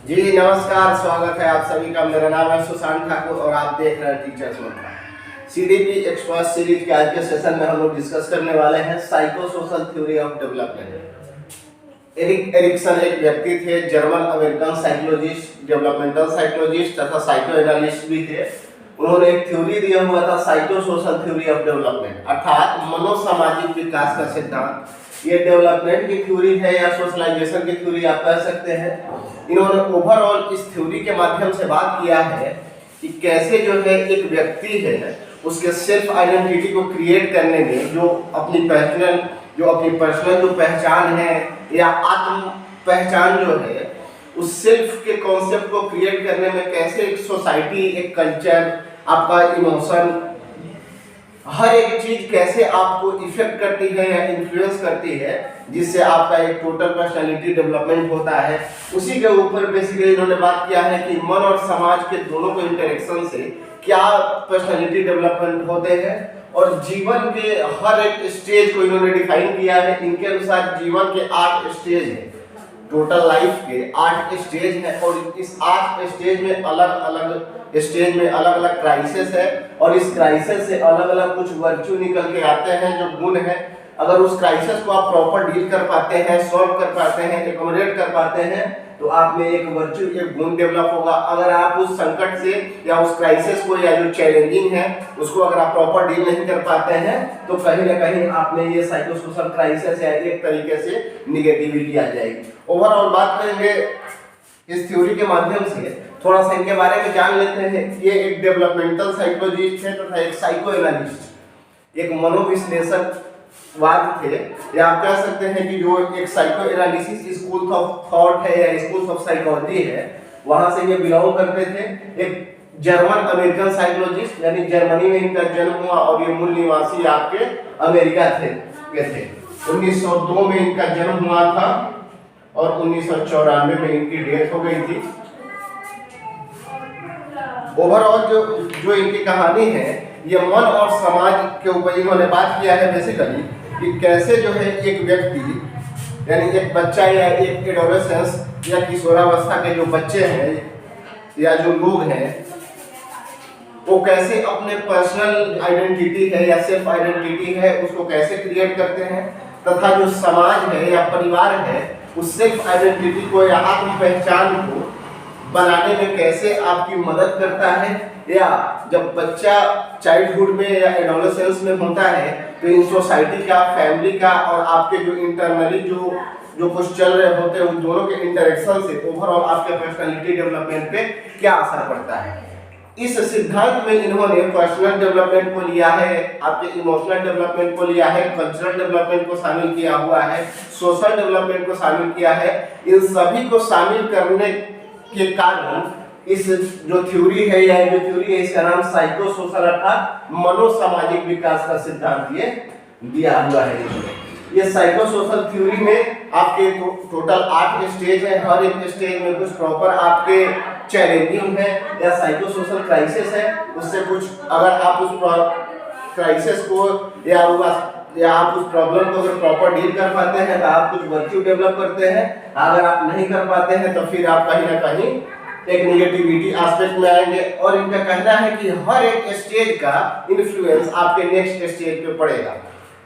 जी नमस्कार, स्वागत है आप सभी का। मेरा नाम है सुशांत ठाकुर और आप देख रहे हैं टीचर्स मंत्रा। सीडीपी एक्सपर्ट सीरीज के आज के सेशन में हम लोग डिस्कस करने वाले हैं psycho social theory of development. Erik Erikson एक व्यक्ति थे, German American psychologist, developmental psychologist तथा साइको एनालिस्ट भी थे। उन्होंने एक थ्योरी दिया हुआ था psycho social theory of development, अर्थात मनोसामाजिक विकास का सिद्धांत। ये डेवलपमेंट की थ्योरी है या सोशलाइजेशन की थ्योरी आप कह सकते हैं। इन्होंने ओवरऑल इस थ्योरी के माध्यम से बात किया है कि कैसे जो है एक व्यक्ति है उसके सेल्फ आइडेंटिटी को क्रिएट करने में जो अपनी पर्सनल जो पहचान है या आत्म पहचान जो है उस सेल्फ के कॉन्सेप्ट को क्रिएट करने में कैसे एक सोसाइटी, एक कल्चर, आपका इमोशन, हर एक चीज कैसे आपको इफेक्ट करती है या इन्फ्लुएंस करती है, जिससे आपका एक टोटल पर्सनालिटी डेवलपमेंट होता है। उसी के ऊपर बेसिकली इन्होंने बात किया है कि मन और समाज के दोनों को इंटरेक्शन से क्या पर्सनालिटी डेवलपमेंट होते हैं और जीवन के हर एक स्टेज को इन्होंने डिफाइन किया है। इनके अनुसार जीवन के 8 स्टेज हैं, टोटल लाइफ के 8 स्टेज हैं और इस 8 स्टेज में अलग अलग क्राइसिस है और इस क्राइसिस से अलग अलग कुछ वर्च्यू निकल के आते हैं जो गुण है। अगर उस क्राइसिस को आप प्रॉपर डील कर पाते हैं, सॉल्व कर पाते हैं, एकोमोडेट कर पाते हैं तो आप में एक वर्च्यू, एक गुण डेवलप होगा। अगर आप उस संकट से या उस क्राइसिस को या जो चैलेंजिंग है उसको अगर आप प्रॉपर डील नहीं कर पाते हैं तो कहीं ना कहीं आप में ये साइकोसोशल क्राइसिस या एक तरीके से निगेटिविटी आ जाएगी। ओवरऑल बात करेंगे इस थ्योरी के माध्यम से, थोड़ा सा इनके बारे में जान लेते हैं। ये एक डेवलपमेंटल साइकोलॉजिस्ट है तथा एक साइको एनालिस्ट, एक मनोविश्लेषक वाद थे, या आप कह सकते हैं कि जो एक psycho analysis school of thought है या स्कूल ऑफ साइकोलॉजी है, वहां से ये बिलोंग करते थे। एक जर्मन अमेरिकन साइकोलॉजिस्ट, यानी जर्मनी में इनका जन्म हुआ और ये मूल निवासी आपके अमेरिका थे। 1902 में इनका जन्म हुआ था और 1994 में इनकी डेथ हो गई थी। ओवरऑल जो इनकी कहानी है ये मन और समाज के ऊपर इन्होंने बात किया है बेसिकली कि कैसे जो है एक व्यक्ति, यानी एक बच्चा या एक एडोलेसेंस या किशोरावस्था के जो बच्चे हैं या जो लोग हैं वो कैसे अपने पर्सनल आइडेंटिटी है या सेल्फ आइडेंटिटी है उसको कैसे क्रिएट करते हैं, तथा जो समाज है या परिवार है उस सेल्फ आइडेंटिटी को या आत्म पहचान को बनाने में कैसे आपकी मदद करता है। या जब बच्चा चाइल्डहुड में या एडोलेसेंस में होता है तो इन सोसाइटी का, फैमिली का और आपके जो इंटरनली जो कुछ चल रहे होते हैं उन दोनों के इंटरेक्शन से ओवरऑल आपके पर्सनालिटी डेवलपमेंट पे क्या असर पड़ता है। इस सिद्धांत में इन्होंने पर्सनल डेवलपमेंट को लिया है, आपके इमोशनल डेवलपमेंट को लिया है, कल्चरल डेवलपमेंट को शामिल किया हुआ है, सोशल डेवलपमेंट को शामिल किया है। इन सभी को शामिल करने के कारण इस जो थ्योरी है या जो थ्योरी है इसका नाम साइको सोशल अर्थात मनोसामाजिक विकास का सिद्धांत ये दिया हुआ है। ये साइको सोशल थ्योरी में आपके टोटल 8 स्टेज है, हर एक स्टेज में कुछ प्रॉपर आपके चैलेंजिंग है या साइको सोशल क्राइसिस है, उससे कुछ अगर आप उस क्राइसिस को या आप उस प्रॉब्लम को अगर प्रॉपर डील कर पाते हैं तो आप कुछ वर्च्यू डेवलप करते हैं। अगर आप नहीं कर पाते हैं तो फिर आप कहीं ना कहीं एक निगेटिविटी एस्पेक्ट में आएंगे। और इनका कहना है कि हर एक स्टेज का इन्फ्लुएंस आपके नेक्स्ट स्टेज पे पड़ेगा।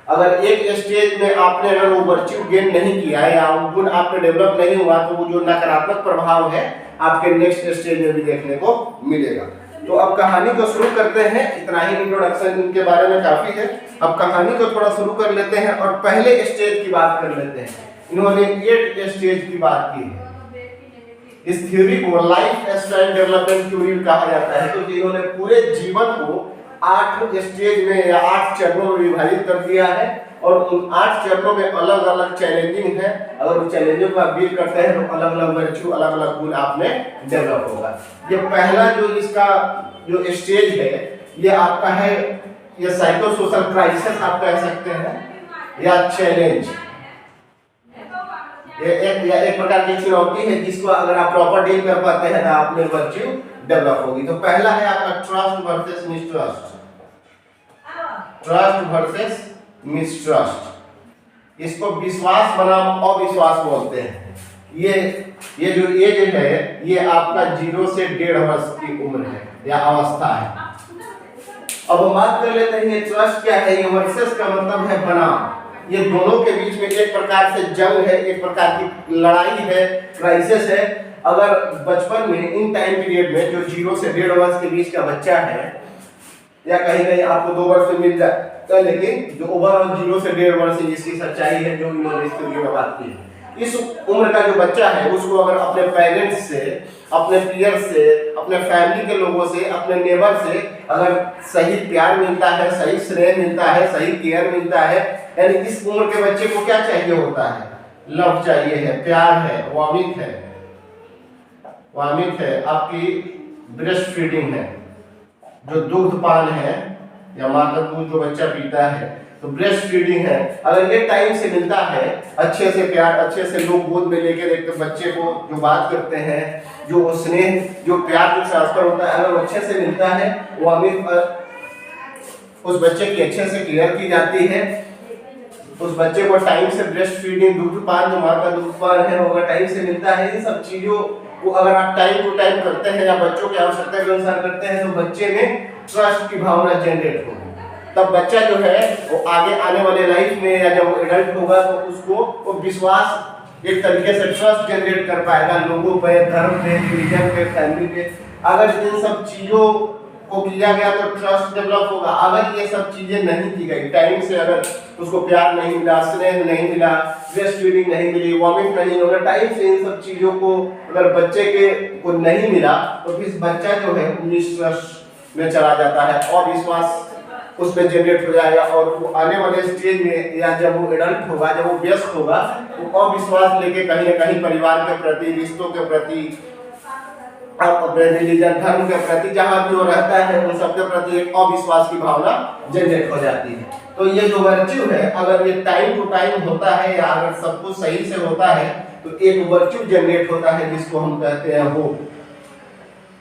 अगर एक स्टेज में आपने अगर वो वर्च्यू गेन नहीं किया या गुण आपने डेवलप नहीं हुआ तो वो जो नकारात्मक प्रभाव है आपके नेक्स्ट स्टेज में भी देखने को मिलेगा। तो अब कहानी को शुरू करते हैं। इतना ही इंट्रोडक्शन इनके बारे में काफी है। अब कहानी को थोड़ा शुरू कर लेते हैं और पहले स्टेज की बात कर लेते हैं। इन्होंने 8 स्टेज की बात की है। इस थ्योरी को लाइफ स्टाइल डेवलपमेंट थ्योरी कहा जाता है क्योंकि इन्होंने पूरे जीवन को 8 स्टेज में या 8 चरणों में विभाजित कर दिया है और उन 8 चरणों में अलग अलग चैलेंजिंग है। अगर उन चैलेंजों को आप डील करते हैं तो अलग अलग वर्च्यू, अलग अलग गुण आप में डेवलप होगा। ये पहला जो इसका जो स्टेज है ये आपका है, ये साइको सोशल क्राइसिस आप कह सकते हैं या चैलेंज। ये एक प्रकार की चुनौती है जिसको अगर आप प्रॉपर डील कर पाते हैं तो आप में वर्च्यू डेवलप होगी। तो पहला है आपका trust versus mistrust. Trust versus mistrust, इसको विश्वास बनाम अविश्वास बोलते हैं। ये जो एज है ये आपका 0 से 1.5 वर्ष की उम्र है या अवस्था है। अब हम बात कर लेते हैं ये ट्रस्ट क्या है। ये वर्सेस का मतलब है बनाम। ये दोनों के बीच में एक प्रकार से जंग है, एक प्रकार की लड़ाई है, क्राइसिस है। अगर बचपन में इन टाइम पीरियड में जो 0 से 1.5 वर्ष के बीच का बच्चा है, या कहीं कहीं आपको 2 वर्ष में मिल जाए, तो लेकिन जो ओवरऑल 0 से 1.5 वर्ष इसकी सच्चाई है जो इन्होंने इस वीडियो में बात की है। इस उम्र का जो बच्चा है उसको अगर अपने पेरेंट्स से, अपने पीयर से, अपने फैमिली के लोगों से, अपने नेबर से अगर सही प्यार मिलता है, सही स्नेह मिलता है, सही केयर मिलता है, यानी इस उम्र के बच्चे को क्या चाहिए होता है? लव चाहिए है, प्यार है, वामित है, आपकी ब्रेस्ट फीडिंग है, जो दुग्धपान है या मां का दूध जो बच्चा पीता है, तो ब्रेस्ट फीडिंग है। अगर ये टाइम से मिलता है, अच्छे से प्यार, अच्छे से लोग गोद में लेके देखते बच्चे को, जो बात करते हैं, जो स्नेह, जो प्यार जो ट्रांसफर होता है, अगर अच्छे से मिलता है, वो हमें उस बच्चे की अच्छे से केयर की जाती है, उस बच्चे को टाइम से ब्रेस्ट फीडिंग, दूधपान, जो मां का दूधपान है वो अगर टाइम से मिलता है, इन सब चीजों को अगर आप टाइम टू टाइम करते हैं या बच्चों की आवश्यकता के अनुसार करते हैं, तो बच्चे में ट्रस्ट की भावना जनरेट होगी। तब बच्चा जो है वो आगे आने वाले लाइफ में या जब वो एडल्ट होगा तो उसको वो विश्वास, एक तरीके से ट्रस्ट जनरेट कर पाएगा लोगों पे, धर्म पे, रिलीजन पे, फैमिली पे। अगर इन सब चीजों को किया गया तो ट्रस्ट डेवलप होगा। अगर ये सब चीजें नहीं की गई, टाइम से अगर उसको प्यार नहीं मिला, स्नेह नहीं मिला, ब्रेस्ट फीडिंग नहीं मिली, वॉमिट नहीं होगा, टाइम से इन सब चीजों को अगर बच्चे के को नहीं मिला, तो फिर बच्चा जो है मिसट्रस्ट में चला जाता है, अविश्वास उसमें जनरेट हो जाएगा, और वो आने वाले स्टेज में या जब वो एडल्ट होगा, जब वो व्यस्त होगा, तो अविश्वास लेके कहीं ना कहीं परिवार के प्रति, रिश्तों के प्रति, अपने रिलीजन, धर्म के प्रति, जहां भी वो रहता है उन सब के प्रति एक अविश्वास की भावना जनरेट हो जाती है। तो ये जो वर्च्यू है, अगर ये टाइम टू टाइम होता है या अगर सब कुछ सही से होता है, तो एक वर्च्यू जनरेट होता है जिसको हम कहते हैं होप,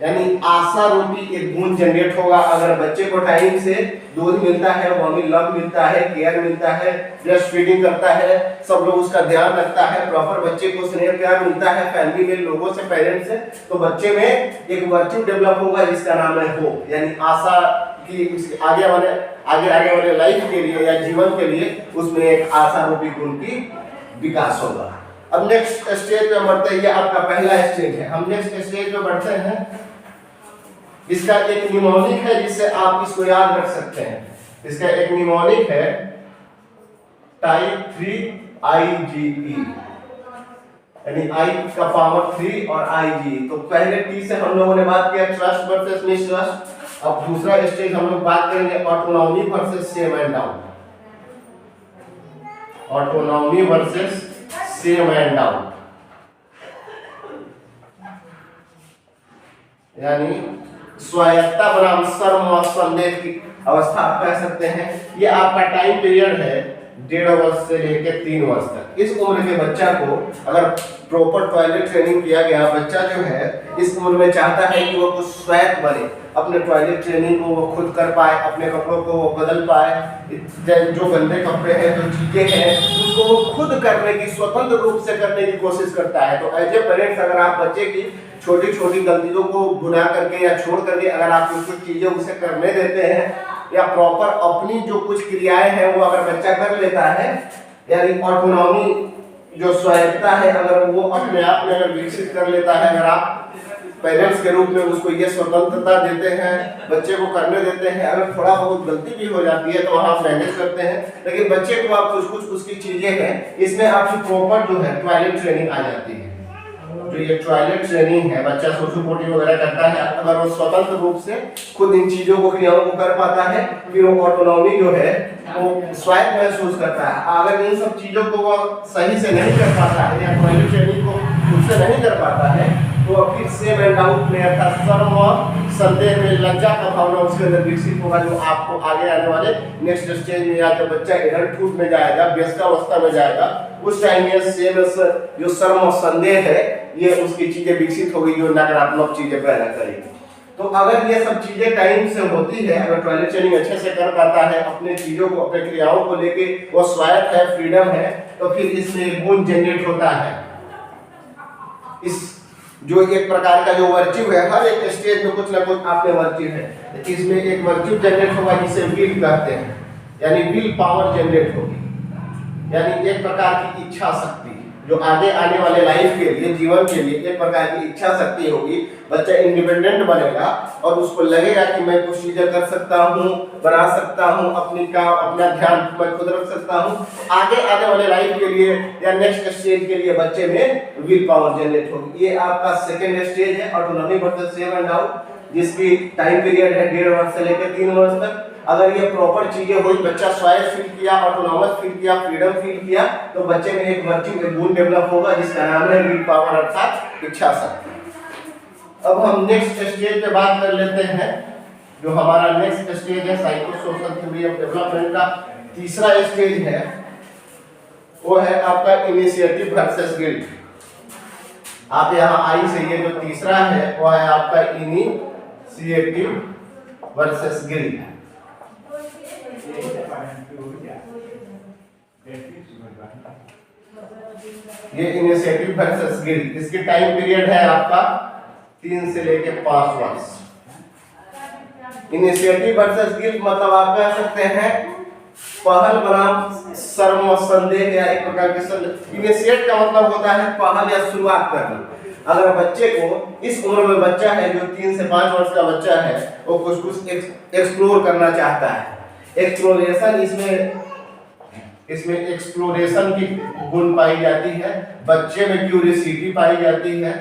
यानी आशा रूपी एक गुण जनरेट होगा। अगर बच्चे को टाइम से दूध मिलता है, मम्मी लव मिलता है, केयर मिलता है, ब्रेस्ट फीडिंग करता है, सब लोग उसका ध्यान रखता है, प्रॉपर बच्चे को स्नेह प्यार मिलता है फैमिली में, लोगों से, पेरेंट्स से, तो बच्चे में एक वर्च्यू डेवलप होगा जिसका नाम है होप, यानी आशा की आगे वाले लाइफ के लिए या जीवन के लिए उसमें एक आशा रूपी गुण की विकास होगा। अब नेक्स्ट स्टेज पे बढ़ते हैं। ये आपका पहला स्टेज है। हम नेक्स्ट स्टेज पे बढ़ते हैं। इसका एक निमोनिक है जिससे आप इसको याद रख सकते हैं। इसका एक निमोनिक है टाइप 3 IgE, यानी I का पावर 3 और IG। तो पहले T से हम लोगों ने बात किया ट्रस्ट वर्सेस मिसट्रस्ट। अब दूसरा स्टेज हम लोग बात करेंगे autonomy versus same and down. Autonomy versus same and down, यानी स्वायत्ता बनाम शर्म और संदेह की अवस्था आप कह सकते हैं। ये आपका टाइम पीरियड है 1.5 वर्ष से लेकर 3 वर्ष तक। इस उम्र के बच्चा को अगर प्रॉपर टॉयलेट ट्रेनिंग किया गया, बच्चा जो है इस उम्र में चाहता है कि वो कुछ स्वायत्त बने, अपने टॉयलेट ट्रेनिंग को वो खुद कर पाए, अपने कपड़ों को वो बदल पाए, जो गंदे कपड़े हैं, जो चीजें हैं, उसको वो खुद करने की, स्वतंत्र रूप से करने की कोशिश करता है। तो एज ए पेरेंट्स अगर आप बच्चे की छोटी छोटी गलतियों को गुना करके या छोड़ करके अगर आप कुछ चीजें उसे करने देते हैं, या प्रॉपर अपनी जो कुछ क्रियाएं हैं वो अगर बच्चा कर लेता है, यानी ऑटोनॉमी जो स्वायत्ता है अगर वो अपने आप में अगर विकसित कर लेता है, अगर आप पेरेंट्स के रूप में उसको ये स्वतंत्रता देते हैं, बच्चे को करने देते हैं, अगर थोड़ा बहुत गलती भी हो जाती है तो आप मैनेज करते हैं, लेकिन बच्चे को आप कुछ उसकी चीजें हैं, इसमें आपकी प्रॉपर जो है टॉयलेट ट्रेनिंग आ जाती है। जो ये टॉयलेट ट्रेनिंग है, बच्चा सुसु पोटी वगैरह करता है, अगर वो स्वतंत्र रूप से खुद इन चीजों को, क्रियाओं को कर पाता है, फिर वो ऑटोनॉमी जो है वो स्वायत्त महसूस करता है। अगर इन सब चीजों को वो सही से नहीं कर पाता है या टॉयलेट ट्रेनिंग को खुद से नहीं कर पाता है, तो फिर सेम एंड डाउट में अर्थात शर्म और संदेह में, लज्जा का भावना उसके अंदर विकसित होगा, जो आपको आगे आने वाले नेक्स्ट स्टेज में या जब बच्चा एडल्टहुड में जाएगा, व्यस्तावस्था में जाएगा, उस टाइम में सेम जो शर्म और संदेह है ये उसकी चीजें विकसित होगी, जो नकारात्मक चीजें पैदा करेगी। तो अगर ये सब चीजें टाइम से होती है, अगर टॉयलेट ट्रेनिंग अच्छे से कर पाता है, अपने चीजों को, अपने क्रियाओं को लेके वो स्वायत्त है, फ्रीडम है, तो फिर इसमें गुण जनरेट होता है। इस जो एक प्रकार का जो वर्च्यू है, हर एक स्टेज में कुछ ना कुछ आप में वर्च्यू है। इसमें एक वर्च्यू जनरेट होगा जिसे विल कहते हैं, यानी विल पावर जनरेट होगी, यानी एक प्रकार की इच्छा शक्ति जो आगे आने वाले लाइफ के लिए, जीवन के लिए एक प्रकार की इच्छा शक्ति होगी। बच्चा इंडिपेंडेंट बनेगा और उसको लगेगा कि मैं कुछ चीजें कर सकता हूँ, बना सकता हूँ, अपनी काम, अपना ध्यान मैं खुद रख सकता हूँ। आगे आने वाले लाइफ के लिए या नेक्स्ट स्टेज के लिए बच्चे में विल पावर जनरेट होगी। ये आपका सेकेंड स्टेज है, autonomy versus self and doubt, जिसकी टाइम पीरियड है 1.5 वर्ष से लेकर 3 वर्ष तक। अगर ये प्रॉपर चीजें हुई, बच्चा स्वायत्त फील किया, ऑटोनॉमस फील किया, फ्रीडम फील किया, तो बच्चे में एक वर्च्यू, एक गुण डेवलप होगा जिसका नाम है विल पावर अर्थात इच्छा शक्ति। अब हम नेक्स्ट स्टेज पे बात कर लेते हैं। जो हमारा नेक्स्ट स्टेज है psycho social theory of development का तीसरा स्टेज है, वो है आपका इनिशिएटिव वर्सेस गिल्ट। आप यहाँ आई से ये जो तीसरा है वो है आपका इनिशिएटिव वर्सेस गिल्ट। ये इनिशिएटिव वर्सेस गिल्ट, इसकी टाइम पीरियड है आपका 3 से लेके 5 वर्ष। इनिशिएटिव वर्सेस गिल्ट मतलब आप कह सकते हैं पहल बनाम शर्म संदेह, या एक प्रकार के इनिशिएट का मतलब होता है पहल या शुरुआत करना। अगर बच्चे को इस उम्र में, बच्चा है जो 3 से 5 वर्ष का बच्चा है, वो कुछ एक्सप्लोर करना चाहता है, एक्सप्लोरेशन, इसमें एक्सप्लोरेशन की गुण पाई जाती है, बच्चे में क्यूरियोसिटी पाई जाती है।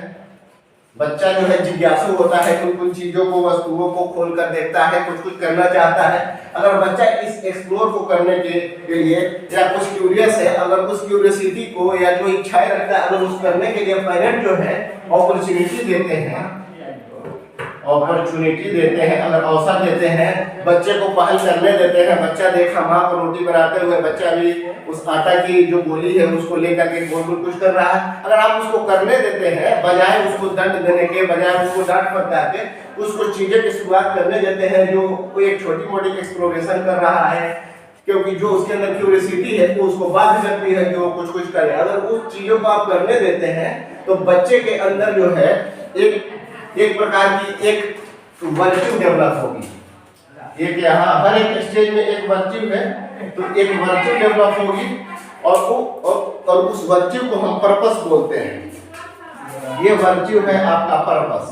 बच्चा जो है जिज्ञासु होता है, कुछ चीजों को, वस्तुओं को खोल कर देखता है, कुछ करना चाहता है। अगर बच्चा इस एक्सप्लोर को करने के लिए या कुछ क्यूरियस है, अगर उस क्यूरियोसिटी को या जो इच्छाएं रखता है, अगर उस करने के लिए पेरेंट जो है अपॉर्चुनिटी देते हैं, अगर अवसर देते हैं, बच्चे को पहल करने देते हैं। बच्चा देखा माँ को रोटी बनाते हुए, बच्चा भी उस आटा की जो गोली है उसको लेकर के गोल गोल कुछ कर रहा है, अगर आप उसको करने देते हैं, बजाय उसको दंड देने के, बजाय उसको डांट फटका के कुछ चीजें की शुरुआत करने देते हैं, जो कोई एक छोटी मोटी एक्सप्लोरेशन कर रहा है, क्योंकि जो उसके अंदर क्यूरियोसिटी है वो उसको बाध्य करती है कि वो कुछ करे। अगर उस चीजों को आप करने देते हैं तो बच्चे के अंदर जो है एक प्रकार की एक वर्च्यू डेवलप होगी। एक यहाँ हर एक स्टेज में एक वर्च्यू है, तो एक वर्च्यू डेवलप होगी और उस वर्च्यू को हम पर्पस बोलते हैं। ये वर्च्यू है आपका पर्पस।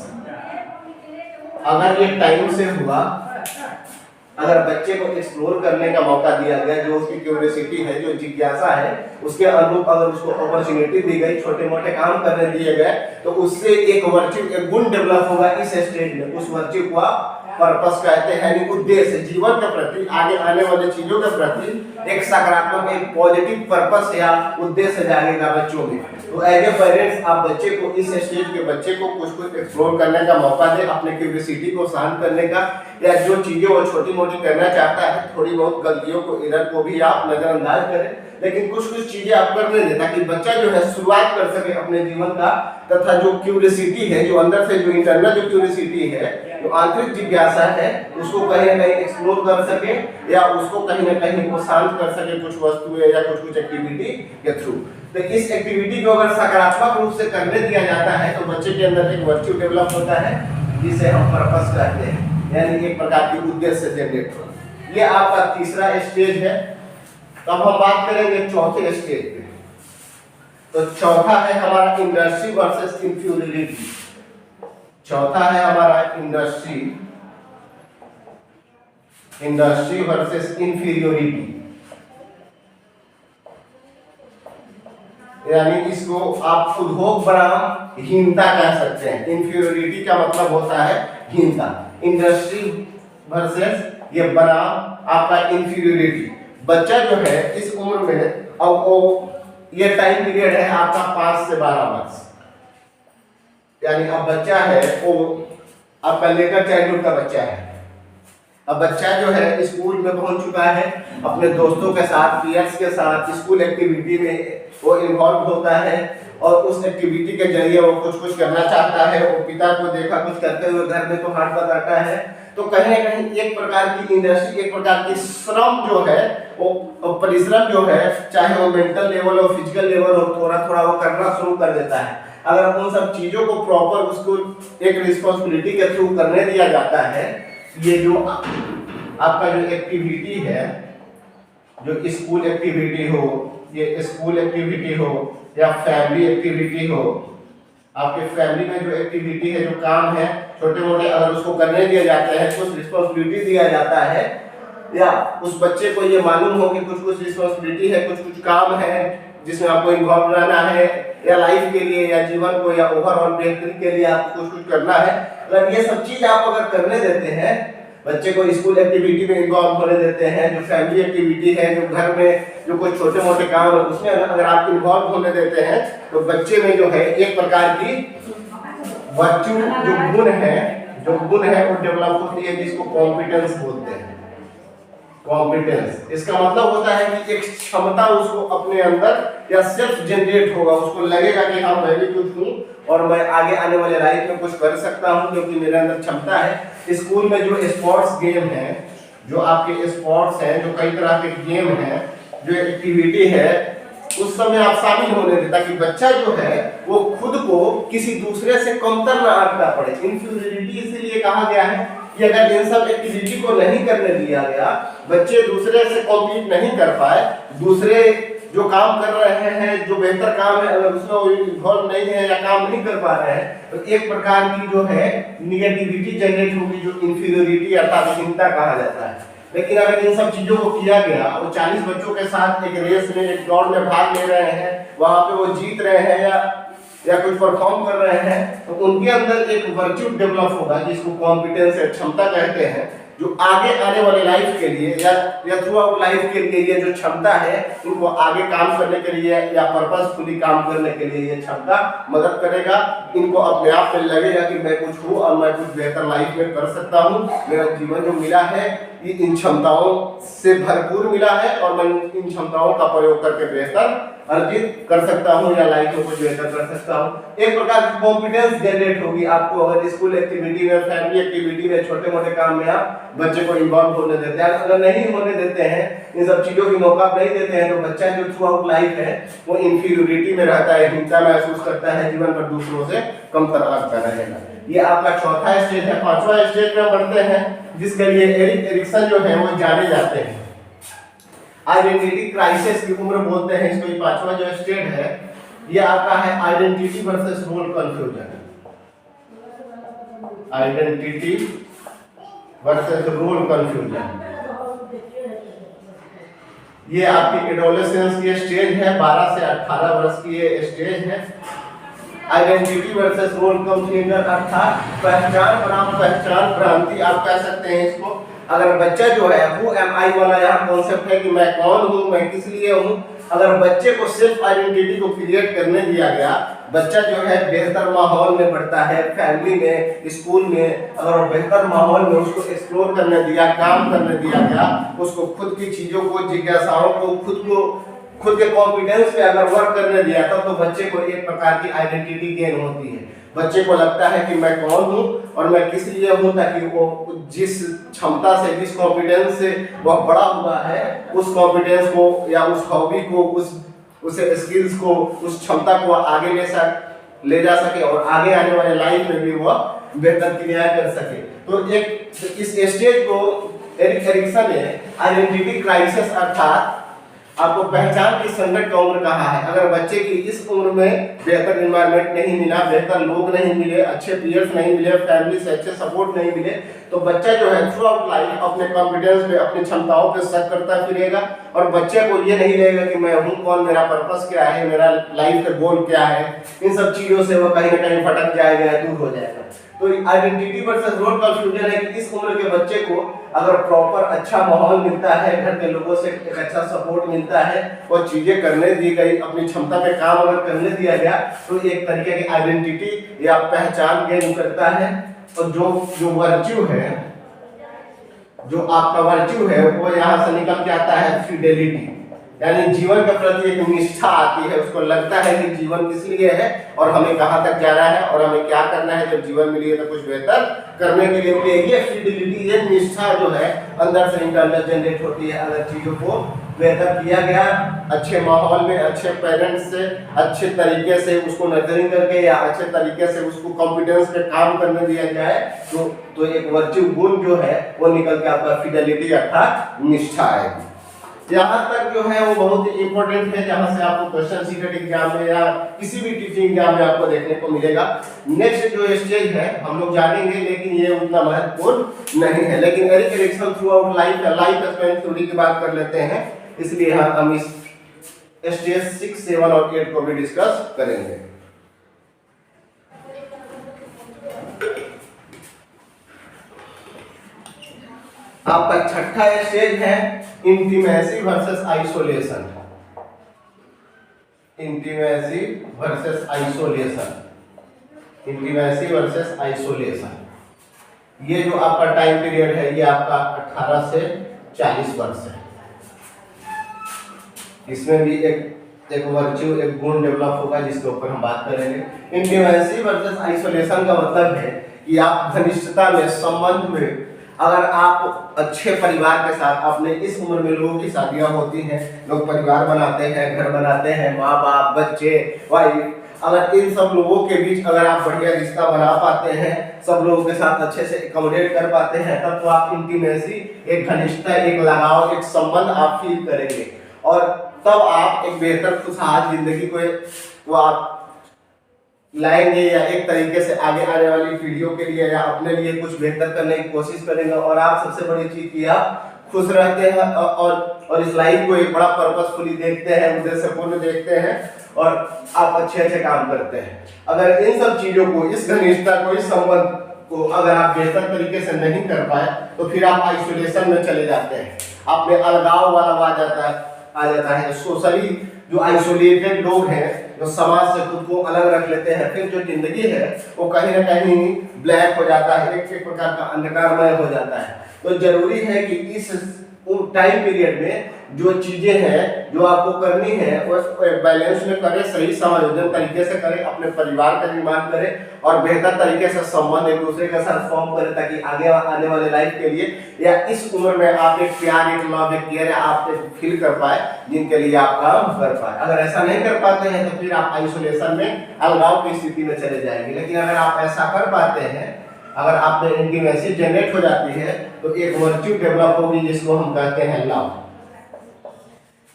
अगर ये टाइम से हुआ, अगर बच्चे को एक्सप्लोर करने का मौका दिया गया, जो उसकी क्यूरियोसिटी है, जो जिज्ञासा है, उसके अनुरूप अगर उसको अपॉर्चुनिटी दी गई, छोटे मोटे काम करने दिए गए, तो उससे एक वर्च्यू, एक गुण डेवलप होगा इस स्टेज में। उस वर्च्यू को आप पर्पस कहते हैं, यानी उद्देश्य, जीवन के प्रति, आगे आने वाले चीजों के प्रति एक सकारात्मक, एक पॉजिटिव पर्पस या उद्देश्य जागेगा बच्चों में। तो एज ए पेरेंट्स आप बच्चे को, इस स्टेज के बच्चे को कुछ एक्सप्लोर करने का मौका दें, अपने क्यूरियोसिटी को शांत करने का, या जो चीजें वो छोटी मोटी करना चाहता है, थोड़ी बहुत गलतियों को, एरर को भी आप नजरअंदाज करें, लेकिन कुछ चीजें आप करने दें ताकि बच्चा जो है शुरुआत कर सके अपने जीवन का, तथा जो क्यूरियोसिटी है, जो अंदर से जो इंटरनल जो क्यूरियोसिटी है, जो आंतरिक जिज्ञासा है, उसको कहीं ना कहीं एक्सप्लोर कर सके, या उसको कहीं ना कहीं वो शांत कर सके कुछ वस्तुएं या कुछ एक्टिविटी के थ्रू। तो इस एक्टिविटी को अगर सकारात्मक रूप से करने दिया जाता है तो बच्चे के अंदर एक वर्च्यू डेवलप होता है जिसे हम पर्पस कहते हैं, यानी एक प्रकार की उद्देश्य जनरेट होना। ये आपका तीसरा स्टेज है। तब हम बात करेंगे चौथे स्टेज पे। तो चौथा है हमारा इंडस्ट्री वर्सेस इंफ्यूरियरिटी। चौथा है हमारा इंडस्ट्री वर्सेस इंफीरियोरिटी, यानी इसको आप उद्योग बनाम हीनता कह सकते हैं। इंफीरियोरिटी का मतलब होता है हीनता। इंडस्ट्री वर्सेस ये बनाम आपका इंफीरियोरिटी। बच्चा जो है इस उम्र में, अब वो ये टाइम पीरियड है आपका 5 से 12 वर्ष, यानी अब बच्चा है वो आपका लेकर चाइल्डहुड का बच्चा है। अब बच्चा जो है स्कूल में पहुंच चुका है, अपने दोस्तों के साथ, पीयर्स के साथ स्कूल एक्टिविटी में वो इन्वॉल्व होता है, और उस एक्टिविटी के जरिए वो कुछ करना चाहता है। वो पिता को देखा कुछ करते हुए घर में तो हाथ बताता है। तो कहीं ना कहीं एक प्रकार की इंडस्ट्री, एक प्रकार की श्रम जो है, वो परिश्रम जो है, चाहे वो मेंटल लेवल और फिजिकल लेवल हो, थोड़ा थोड़ा वो करना शुरू कर देता है। अगर उन सब चीज़ों को प्रॉपर उसको एक रिस्पॉन्सिबिलिटी के थ्रू करने दिया जाता है, ये जो आपका जो एक्टिविटी है, जो स्कूल एक्टिविटी हो, ये स्कूल एक्टिविटी हो या फैमिली एक्टिविटी हो, आपके फैमिली में जो एक्टिविटी है, जो काम है छोटे मोटे, अगर उसको करने दिए जाते हैं, कुछ रिस्पॉन्सिबिलिटी दिया जाता है, या उस बच्चे को ये मालूम हो कि कुछ कुछ रिस्पॉन्सिबिलिटी है, कुछ कुछ काम है जिसमें आपको इन्वॉल्व रहना है, या लाइफ के लिए या जीवन को या ओवरऑल बेहतरी के लिए आपको कुछ कुछ करना है, अगर ये सब चीज आप अगर करने देते हैं, बच्चे को स्कूल एक्टिविटी में इन्वॉल्व होने देते हैं, जो फैमिली एक्टिविटी है, जो घर में जो कोई छोटे मोटे काम है उसमें अगर आप इन्वॉल्व होने देते हैं, तो बच्चे में जो है एक प्रकार की वर्च्यू जो गुण है वो डेवलप होती है, जिसको कॉम्पिटेंस बोलते हैं। कॉम्पिटेंस इसका मतलब होता है कि एक क्षमता उसको अपने अंदर या सेल्फ जनरेट होगा, उसको लगेगा कि हाँ मैं भी कुछ हूँ और मैं आगे आने वाले लाइफ में कुछ कर सकता हूँ, क्योंकि मेरे अंदर क्षमता है। स्कूल में जो स्पोर्ट्स गेम है, जो आपके स्पोर्ट्स हैं, जो कई तरह के गेम हैं, जो एक्टिविटी है, उस समय आप शामिल होने दें, ताकि बच्चा जो है वो खुद को किसी दूसरे से कमतर ना आंकना पड़े। इन्फीरियरिटी इसीलिए कहा गया है कि अगर इन सब एक्टिविटी को नहीं करने दिया गया, बच्चे दूसरे से कॉम्पीट नहीं कर पाए, दूसरे जो काम कर रहे हैं, जो बेहतर काम है, अगर उसमें इन्वॉल्व नहीं है या काम नहीं कर पा रहे हैं, तो एक प्रकार की जो है निगेटिविटी जनरेट होगी, जो इन्फीरियरिटी अर्थात हीनता कहा जाता है। लेकिन अगर इन सब चीजों को किया गया और 40 बच्चों के साथ एक रेस में, एक दौड़ में भाग ले रहे हैं, वहां पे वो जीत रहे हैं या कुछ परफॉर्म कर रहे हैं, तो उनके अंदर एक वर्च्यू डेवलप होगा, जिसको कॉम्पिटेंस या क्षमता कहते हैं, जो आगे आने वाले लाइफ के लिए या थ्रू आउट लाइफ के लिए ये जो क्षमता है, इनको आगे काम करने के लिए या पर्पसफुली काम करने के लिए ये क्षमता मदद करेगा। इनको अपने आप में लगेगा कि मैं कुछ हूँ और मैं कुछ बेहतर लाइफ में कर सकता हूँ, मेरा जीवन जो मिला है ये इन क्षमताओं से भरपूर मिला है और मैं इन क्षमताओं का प्रयोग करके बेहतर अर्जित कर सकता हूँ या लाइफ में कुछ बेहतर कर सकता हूँ। एक प्रकार की कॉन्फिडेंस जनरेट होगी आपको, अगर स्कूल एक्टिविटी में, फैमिली एक्टिविटी में, छोटे मोटे काम में आप बच्चे को इन्वॉल्व होने देते हैं। अगर नहीं होने देते हैं, इन सब चीजों की मौका नहीं देते हैं, तो बच्चा जो थ्रू आउट लाइफ है वो इंफीरियरिटी में रहता है, हीनता महसूस करता है, जीवन पर दूसरों से कमतर आंकता रहेगा। ये आपका चौथा स्टेज है। पांचवा स्टेज में बढ़ते हैं, जिसके लिए एरिक एरिक्सन जो है वो जाने जाते हैं। आइडेंटिटी क्राइसिस की उम्र बोलते हैं इसको। ये पांचवा जो स्टेज है ये आपका है identity versus role confusion. Identity versus role confusion, ये आपकी एडोलेसेंस की स्टेज है, 12 से 18 वर्ष की ये स्टेज है। आइडेंटिटी वर्सेस रोल कंफ्यूजन अर्थात पहचान बनाम पहचान भ्रांति आप कह सकते हैं इसको। अगर बच्चा जो है हु एम आई वाला यहाँ कॉन्सेप्ट है कि मैं कौन हूँ, मैं किस लिए हूँ, अगर बच्चे को सेल्फ आइडेंटिटी को क्रिएट करने दिया गया, बच्चा जो है बेहतर माहौल में बढ़ता है, फैमिली में, स्कूल में, अगर बेहतर माहौल में उसको एक्सप्लोर करने दिया, काम करने दिया गया, उसको खुद की चीजों को, जिज्ञासाओं को, खुद के कॉन्फिडेंस पे अगर वर्क करने दिया था, तो बच्चे को एक प्रकार की आइडेंटिटी गेन होती है। बच्चे को लगता है कि मैं कौन हूँ और मैं किस लिए हूँ, ताकि वो जिस क्षमता से, जिस कॉन्फिडेंस से वह बड़ा हुआ है, उस कॉन्फिडेंस को या उस हॉबी को, उस स्किल्स को, उस क्षमता को आगे ले जा सके और आगे आने वाले लाइफ में भी वह बेहतर क्रियाएं कर सके। तो इस स्टेज को एरिक एरिक्सन ने आइडेंटिटी क्राइसिस अर्थात आपको पहचान की संकट का उम्र कहा है। अगर बच्चे की इस उम्र में बेहतर एनवायरनमेंट नहीं मिला, बेहतर लोग नहीं मिले, अच्छे पीयर्स नहीं मिले, फैमिली से अच्छे सपोर्ट नहीं मिले, तो बच्चा जो है थ्रू आउट लाइफ अपने कॉन्फिडेंस पे, अपनी क्षमताओं पे शक करता फिरेगा और बच्चे को ये नहीं लगेगा कि मैं हूँ कौन, मेरा पर्पस क्या है, मेरा लाइफ का गोल क्या है। इन सब चीजों से वो कहीं ना कहीं भटक जाएगा, दूर हो जाएगा। तो आइडेंटिटी वर्सेस रोल कंफ्यूजन है कि इस उम्र के बच्चे को अगर प्रॉपर अच्छा माहौल मिलता है, घर के लोगों से एक अच्छा सपोर्ट मिलता है, वो चीजें करने दी गई, अपनी क्षमता पे काम अगर करने दिया गया, तो एक तरीके की आइडेंटिटी या पहचान गेन करता है। और जो वर्च्यू है, जो आपका वर्च्यू है, वो यहाँ से निकल के आता है फिडेलिटी, यानी जीवन के प्रति एक निष्ठा आती है। उसको लगता है कि जीवन किस लिए है और हमें कहाँ तक जाना है और हमें क्या करना है, जब जीवन मिली है तो कुछ बेहतर करने के लिए। ये फिडेलिटी, ये निष्ठा जो है अंदर से इंटरनल जनरेट होती है अगर चीजों को बेहतर किया गया, अच्छे माहौल में, अच्छे पेरेंट्स से अच्छे तरीके से उसको नर्सरिंग करके या अच्छे तरीके से उसको कॉन्फिडेंस पे काम करने दिया जाए तो एक वर्च्यू गुण जो है वो निकल के आपका फिडेलिटी अर्थात निष्ठा आएगी। यहाँ तक जो है वो बहुत ही इंपॉर्टेंट है, जहाँ से आपको क्वेश्चन सीटेट एग्जाम में या किसी भी टीचिंग एग्जाम में आपको देखने को मिलेगा। नेक्स्ट जो स्टेज है हम लोग जानेंगे, लेकिन ये उतना महत्वपूर्ण नहीं है, लेकिन Erik Erikson through out life span theory की बात कर लेते हैं, इसलिए हम इस स्टेज 6, 7 और 8 को भी डिस्कस करेंगे। आपका छठा स्टेज है intimacy versus isolation. Intimacy versus isolation, intimacy versus isolation. ये जो आपका टाइम पीरियड है ये आपका 18 से 40 वर्ष है। इसमें भी एक वर्च्यू, एक गुण डेवलप होगा जिसके ऊपर हम बात करेंगे। इंटीमेसी वर्सेस आइसोलेशन का मतलब है कि आप घनिष्ठता में, संबंध में, अगर आप अच्छे परिवार के साथ, अपने इस उम्र में लोगों की शादियां होती हैं, लोग परिवार बनाते हैं, घर बनाते हैं, माँ बाप, बच्चे, वाइफ, अगर इन सब लोगों के बीच अगर आप बढ़िया रिश्ता बना पाते हैं, सब लोगों के साथ अच्छे से एकोमोडेट कर पाते हैं, तब तो आप इंटीमेसी, एक घनिष्ठता, एक लगाव, एक संबंध आप फील करेंगे और तब आप एक बेहतर खुशहाल जिंदगी को आप लाएंगे या एक तरीके से आगे आने वाली पीढ़ियों के लिए या अपने लिए कुछ बेहतर करने की कोशिश करेंगे। और आप सबसे बड़ी चीज की आप खुश रहते हैं और इस लाइफ को एक बड़ा पर्पसफुली देखते हैं, उद्देश्यपूर्ण देखते हैं और आप अच्छे काम करते हैं। अगर इन सब चीजों को, इस घनिष्ठता को, इस संबंध को अगर आप बेहतर तरीके से नहीं कर पाए तो फिर आप आइसोलेशन में चले जाते हैं, आप में अलगाव वाला आ जाता है। सोशली जो आइसोलेटेड लोग हैं, जो समाज से खुद को अलग रख लेते हैं, फिर जो जिंदगी है वो कहीं ना कहीं ब्लैक हो जाता है, एक प्रकार का अंधकारमय हो जाता है। तो जरूरी है कि इस टाइम पीरियड में जो चीजें हैं जो आपको करनी है वो बैलेंस में करें, सही समायोजन तरीके से करें, अपने परिवार का निर्माण करें और बेहतर तरीके से संबंध एक दूसरे के साथ फॉर्म करें, ताकि आगे आने वाले लाइफ के लिए या इस उम्र में आप एक प्यार, एक लव, एक केयर आप फील कर पाए, जिनके लिए आप काम कर पाए। अगर ऐसा नहीं कर पाते हैं तो फिर आप आइसोलेशन में, अलगाव की स्थिति में चले जाएंगे। लेकिन अगर आप ऐसा कर पाते हैं, अगर आप में इंटीमेसी जनरेट हो जाती है तो एक वर्च्यू डेवलप होगी जिसको हम कहते हैं लव।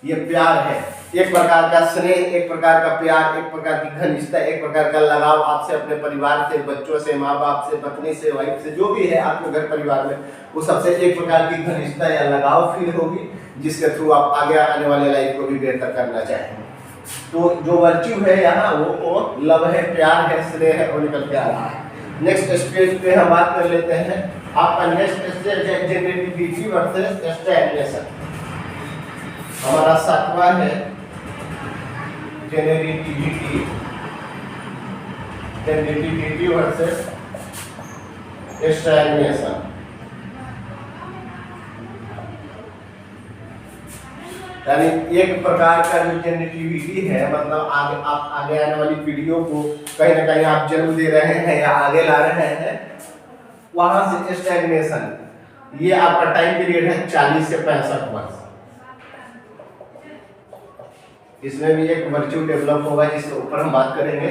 ये प्यार है, एक प्रकार का स्नेह, एक प्रकार का प्यार, एक प्रकार की घनिष्ठता, एक प्रकार का लगाव आपसे, अपने परिवार से, बच्चों से, माँ बाप से, पत्नी से, वाइफ से, जो भी है आपके घर परिवार में, वो सबसे एक प्रकार की घनिष्ठता या लगाव फील होगी, जिसके थ्रू आप आगे आने वाले लाइफ को भी बेहतर करना चाहेंगे। तो जो वर्च्यू है यहाँ वो लव है, प्यार है, स्नेह है और निकल के आ रहा है। नेक्स्ट स्टेज पे हम बात कर लेते हैं। आपका नेक्स्ट स्टेज है जेनेरेटिविटी वर्सेस स्टैग्नेशन। हमारा 7वां है जेनेरेटिविटी वर्सेस स्टैग्नेशन। यानी एक प्रकार का जो जेनेरेटिविटी है, मतलब आप आगे आने वाली पीढ़ियों को कहीं ना कहीं आप जन्म दे रहे हैं या आगे ला रहे हैं, वहां से स्टैग्नेशन, ये आपका टाइम पीरियड है 40 से 65 वर्ष। इसमें भी एक वर्च्यू डेवलप होगा जिसके ऊपर हम बात करेंगे।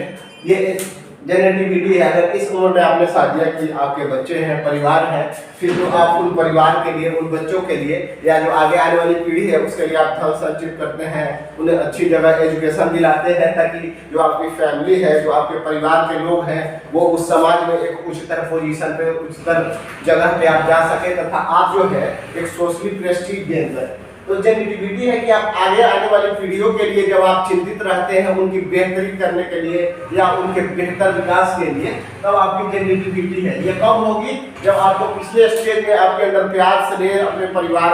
ये जेनेरेटिविटी है, अगर इस उम्र में आपने शादियां की, आपके बच्चे हैं, परिवार है, फिर तो आप उन परिवार के लिए, उन बच्चों के लिए या जो आगे आने वाली पीढ़ी है उसके लिए आप धन संचित करते हैं, उन्हें अच्छी जगह एजुकेशन दिलाते हैं, ताकि जो आपकी फैमिली है, जो आपके परिवार के लोग हैं, वो उस समाज में एक उच्चतर पोजीशन पे, उच्चतर जगह पे आप जा सके, तथा आप जो है एक सोशली प्रेस्टीज गेन करें। तो जेनेरेटिविटी है कि आप आगे आने वाली पीढ़ियों के लिए जब आप चिंतित रहते हैं, उनकी बेहतरी करने के लिए या उनके बेहतर विकास के लिए, तब आपकी जेनेरेटिविटी है। ये कब होगी? जब आपको पिछले स्टेज में आपके अंदर प्यार, स्नेह, अपने परिवार,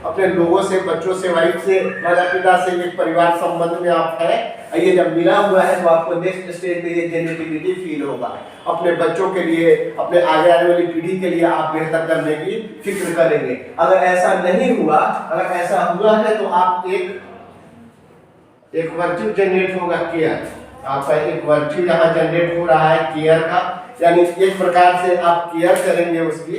अपने लोगों से, बच्चों से, वाइफ से, माता पिता से एक परिवार संबंध में आप है, ये जब मिला हुआ है तो आपको नेक्स्ट स्टेज में ये जेनेरेटिविटी फील होगा। अपने बच्चों के लिए, अपने आगे आने वाली पीढ़ी के लिए आप बेहतर करने की फिक्र करेंगे। अगर ऐसा नहीं हुआ, अगर ऐसा हुआ है तो आप एक वर्च्यू जनरेट होगा केयर। आपका एक वर्च्यू यहाँ जनरेट हो रहा है केयर का, यानी एक प्रकार से आप केयर करेंगे उसकी,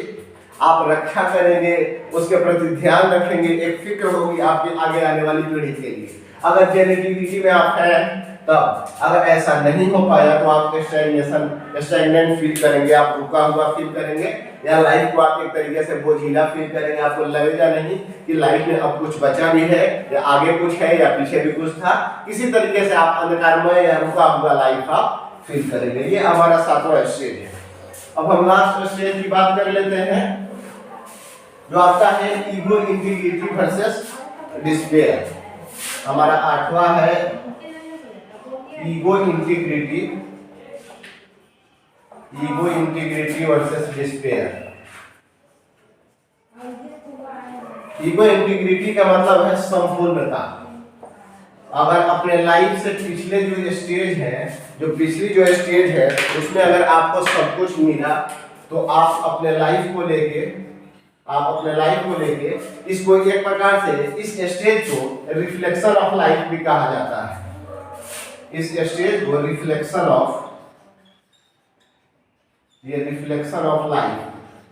आप रक्षा करेंगे, उसके प्रति ध्यान रखेंगे, एक फिक्र होगी आपके आगे आने वाली पीढ़ी के लिए। अगर जेनेटिविटी में आप हैं तब, अगर ऐसा नहीं हो पाया तो आप स्टैग्नेंट फील करेंगे, आप रुका हुआ फील करेंगे, या लाइफ को आप एक तरीके से बोझिला फील करेंगे। आपको लगेगा नहीं कि लाइफ में अब कुछ बचा भी है, या आगे कुछ है, या पीछे भी कुछ था। किसी तरीके से आप अंधकारमय या रुका हुआ लाइफ आप फील करेंगे। ये हमारा 7वां स्टेज है। अब हम लास्ट स्टेज की बात कर लेते हैं, जो आपका है ईगो इंटीग्रिटी वर्सेस डिस्पेयर। हमारा 8वां है ego integrity versus despair. Ego integrity का मतलब है संपूर्णता। अगर अपने लाइफ से पिछले जो स्टेज है, पिछली जो स्टेज है, उसमें अगर आपको सब कुछ मिला तो आप अपने लाइफ को लेके इसको एक प्रकार से इस स्टेज को रिफ्लेक्शन ऑफ लाइफ भी कहा जाता है। इस स्टेज को रिफ्लेक्शन ऑफ लाइफ,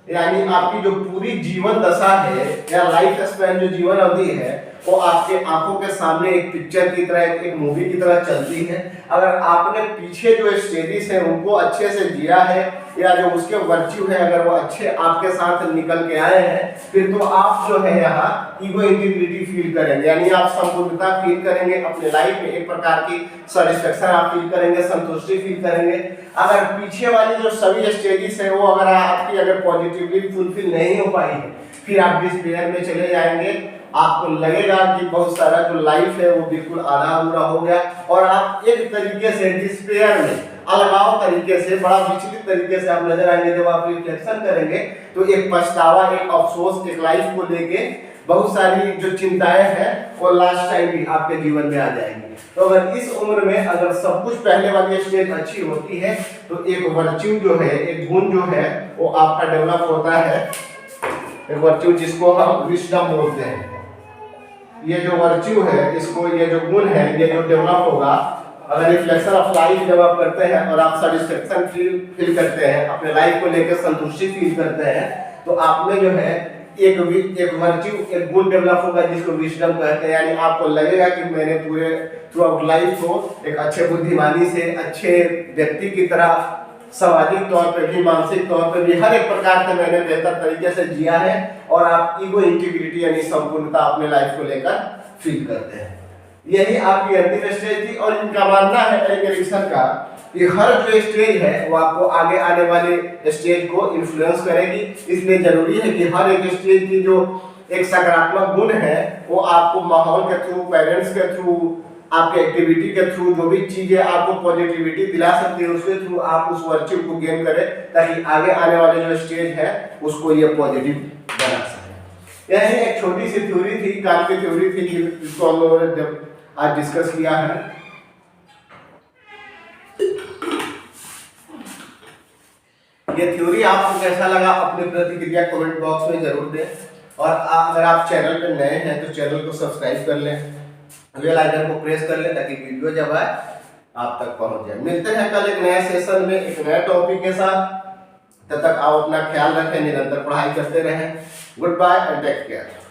यानी आपकी जो पूरी जीवन दशा है या लाइफ स्पैन, जो जीवन अवधि है, वो आपके आंखों के सामने एक पिक्चर की तरह, एक मूवी की तरह चलती है। अगर आपने पीछे जो स्टेजेस हैं उनको अच्छे से जिया है, या जो उसके वर्च्यू है अगर वो अच्छे आपके साथ निकल के आए हैं, फिर तो आप जो है यहाँ ईगो इंटीग्रिटी फील करेंगे, यानी आप संपूर्णता फील करेंगे अपने लाइफ में, एक प्रकार की सेटिस्फेक्शन आप फील करेंगे, संतुष्टि फील करेंगे। अगर पीछे वाली जो सभी स्टेजेस है वो अगर पॉजिटिवली फुलफिल नहीं हो पाई है, फिर आप डिस्पेयर में चले जाएंगे। आपको लगेगा कि बहुत सारा जो लाइफ है वो बिल्कुल आधा अधूरा हो गया, और आप एक तरीके से डिस्पेयर में, अलगाव तरीके से, बड़ा विचलित तरीके से आप नजर आएंगे। जब आप रिफ्लेक्शन करेंगे तो एक पछतावा, एक अफसोस, एक लाइफ को लेके बहुत सारी जो चिंताएं हैं वो लास्ट टाइम भी आपके जीवन में आ जाएंगी। तो अगर इस उम्र में अगर सब कुछ पहले वाली स्टेज अच्छी होती है तो एक वर्च्यू जो है, एक गुण जो है वो आपका डेवलप होता है, एक वर्च्यू जिसको हम विजडम बोलते हैं। ये जो वर्च्यू है, इसको, ये जो गुण है, ये जो डेवलप होगा, अगर रिफ्लेक्शन ऑफ लाइफ जब आप करते हैं और आप सेटिस्फेक्शन फील करते हैं, अपने लाइफ को लेकर संतुष्टि फील करते हैं, तो आप में जो है एक वर्च्यू, एक गुण डेवलप होगा जिसको विजडम कहते हैं। यानी आपको लगेगा कि मैंने पूरे थ्रू आउट लाइफ को एक अच्छे बुद्धिमानी से, अच्छे व्यक्ति की तरह, सामाजिक तौर पे भी, मानसिक तौर पे भी, हर एक प्रकार से मैंने बेहतर तरीके से जिया है, और आप ईगो इंटीग्रिटी यानी संपूर्णता अपने लाइफ को लेकर फील करते हैं। यही आपकी अंतिम स्टेज थी, और इनका मानना है एरिक्सन का कि हर जो स्टेज है वो आपको आगे आने वाले स्टेज को इन्फ्लुएंस करेगी। इसलिए जरूरी है कि हर एक स्टेज की जो एक सकारात्मक गुण है वो आपको माहौल के थ्रू, पेरेंट्स के थ्रू, आपके एक्टिविटी के थ्रू, जो भी चीजें आपको पॉजिटिविटी दिला सकती है उसके थ्रू आप उस वर्च्यू को गेन करें, ताकि आगे आने वाले जो स्टेज है उसको ये पॉजिटिव बना सके। यही एक छोटी सी थ्योरी थी, काल की थ्योरी थी, जिसको हम लोगों ने आज डिस्कस किया है। ये थ्योरी आपको कैसा लगा अपनी प्रतिक्रिया कमेंट बॉक्स में जरूर दें, और अगर आप चैनल पर नए हैं तो चैनल को सब्सक्राइब कर लें, बेल आइकन को प्रेस कर लें, ताकि वीडियो जब आए आप तक पहुंच जाए। मिलते हैं कल एक नए सेशन में एक नए टॉपिक के साथ। तब तक आप अपना ख्याल रखें, निरंतर पढ़ाई करते रहें। Goodbye and take care.